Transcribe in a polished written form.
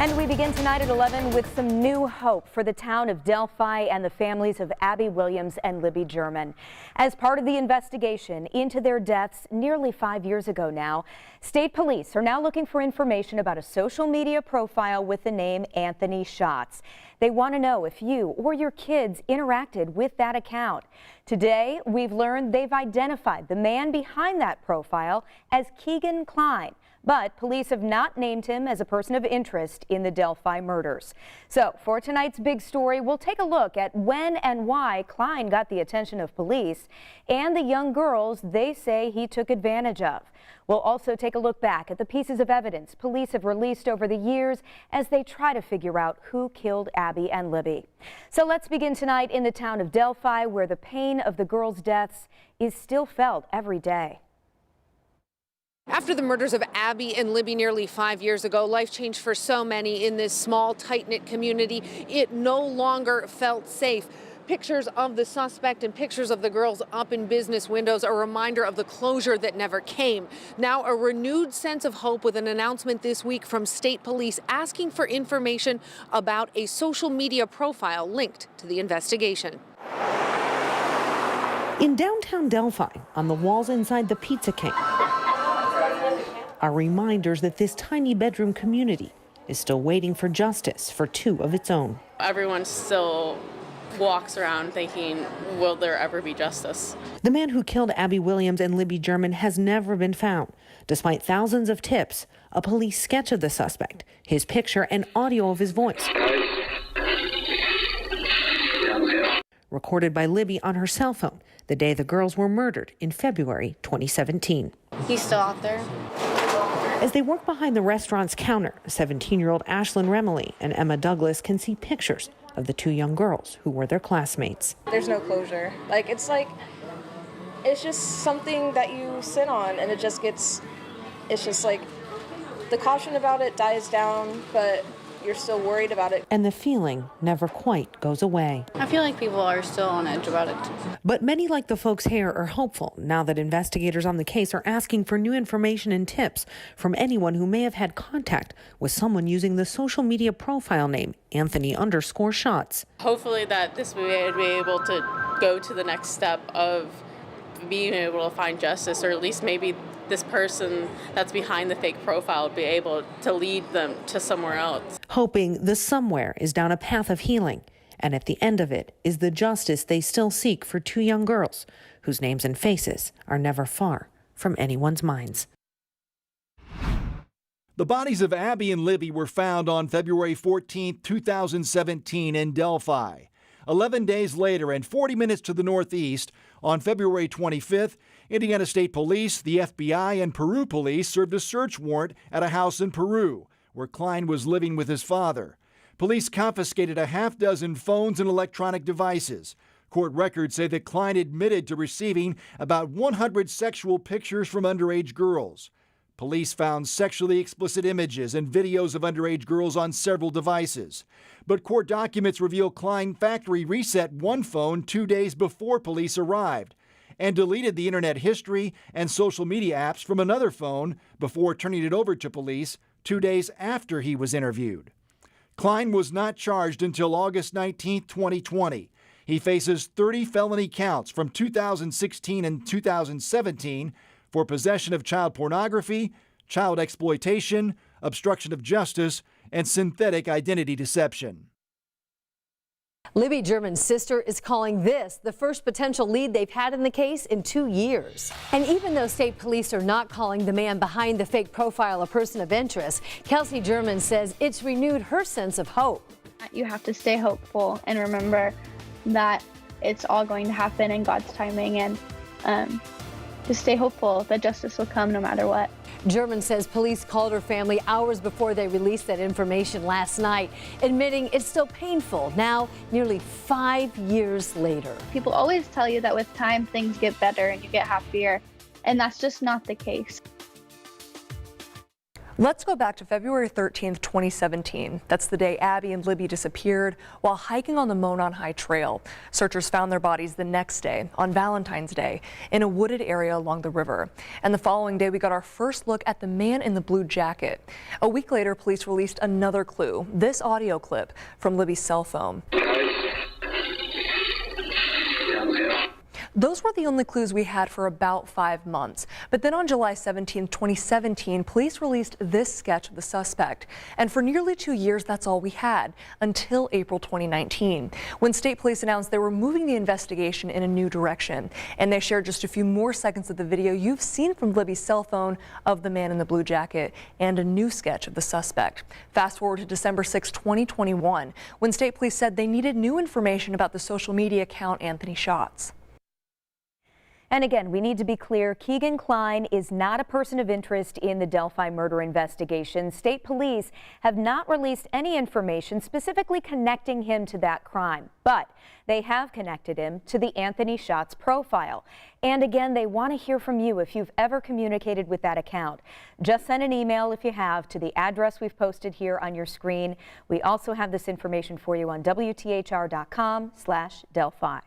And we begin tonight at 11 with some new hope for the town of Delphi and the families of Abby Williams and Libby German. As part of the investigation into their deaths nearly 5 years ago now, state police are now looking for information about a social media profile with the name Anthony Schatz. They want to know if you or your kids interacted with that account. Today, we've learned they've identified the man behind that profile as Keegan Klein. But police have not named him as a person of interest in the Delphi murders. So for tonight's big story, we'll take a look at when and why Klein got the attention of police and the young girls they say he took advantage of. We'll also take a look back at the pieces of evidence police have released over the years as they try to figure out who killed Abby and Libby. So let's begin tonight in the town of Delphi, where the pain of the girls' deaths is still felt every day. After the murders of Abby and Libby nearly 5 years ago, life changed for so many in this small, tight-knit community. It no longer felt safe. Pictures of the suspect and pictures of the girls up in business windows, a reminder of the closure that never came. Now a renewed sense of hope with an announcement this week from state police asking for information about a social media profile linked to the investigation. In downtown Delphi, on the walls inside the Pizza King, are reminders that this tiny bedroom community is still waiting for justice for two of its own. Everyone still walks around thinking, will there ever be justice? The man who killed Abby Williams and Libby German has never been found. Despite thousands of tips, a police sketch of the suspect, his picture and audio of his voice, recorded by Libby on her cell phone the day the girls were murdered in February 2017. He's still out there. As they work behind the restaurant's counter, 17-year-old Ashlyn Remley and Emma Douglas can see pictures of the two young girls who were their classmates. There's no closure. It's just something that you sit on, and it's just like the caution about it dies down, but you're still worried about it. And the feeling never quite goes away. I feel like people are still on edge about it. But many, like the folks here, are hopeful now that investigators on the case are asking for new information and tips from anyone who may have had contact with someone using the social media profile name Anthony_Schatz. Hopefully that this will be able to go to the next step of being able to find justice, or at least maybe this person that's behind the fake profile would be able to lead them to somewhere else. Hoping the somewhere is down a path of healing, and at the end of it is the justice they still seek for two young girls whose names and faces are never far from anyone's minds. The bodies of Abby and Libby were found on February 14, 2017 in Delphi. 11 days later and 40 minutes to the northeast, on February 25th, Indiana State Police, the FBI, and Peru Police served a search warrant at a house in Peru, where Klein was living with his father. Police confiscated a half-dozen phones and electronic devices. Court records say that Klein admitted to receiving about 100 sexual pictures from underage girls. Police found sexually explicit images and videos of underage girls on several devices. But court documents reveal Klein factory reset one phone 2 days before police arrived and deleted the internet history and social media apps from another phone before turning it over to police 2 days after he was interviewed. Klein was not charged until August 19, 2020. He faces 30 felony counts from 2016 and 2017 for possession of child pornography, child exploitation, obstruction of justice, and synthetic identity deception. Libby German's sister is calling this the first potential lead they've had in the case in 2 years. And even though state police are not calling the man behind the fake profile a person of interest, Kelsey German says it's renewed her sense of hope. You have to stay hopeful and remember that it's all going to happen in God's timing, and just stay hopeful that justice will come no matter what. German says police called her family hours before they released that information last night, admitting it's still painful now, nearly 5 years later. People always tell you that with time things get better and you get happier, and that's just not the case. Let's go back to February 13th, 2017. That's the day Abby and Libby disappeared while hiking on the Monon High Trail. Searchers found their bodies the next day, on Valentine's Day, in a wooded area along the river. And the following day, we got our first look at the man in the blue jacket. A week later, police released another clue, this audio clip from Libby's cell phone. Those were the only clues we had for about 5 months. But then on July 17, 2017, police released this sketch of the suspect. And for nearly 2 years, that's all we had, until April 2019, when state police announced they were moving the investigation in a new direction. And they shared just a few more seconds of the video you've seen from Libby's cell phone of the man in the blue jacket and a new sketch of the suspect. Fast forward to December 6, 2021, when state police said they needed new information about the social media account Anthony Shots. And again, we need to be clear, Keegan Klein is not a person of interest in the Delphi murder investigation. State police have not released any information specifically connecting him to that crime, but they have connected him to the Anthony Shots profile. And again, they want to hear from you if you've ever communicated with that account. Just send an email if you have to the address we've posted here on your screen. We also have this information for you on WTHR.com/Delphi.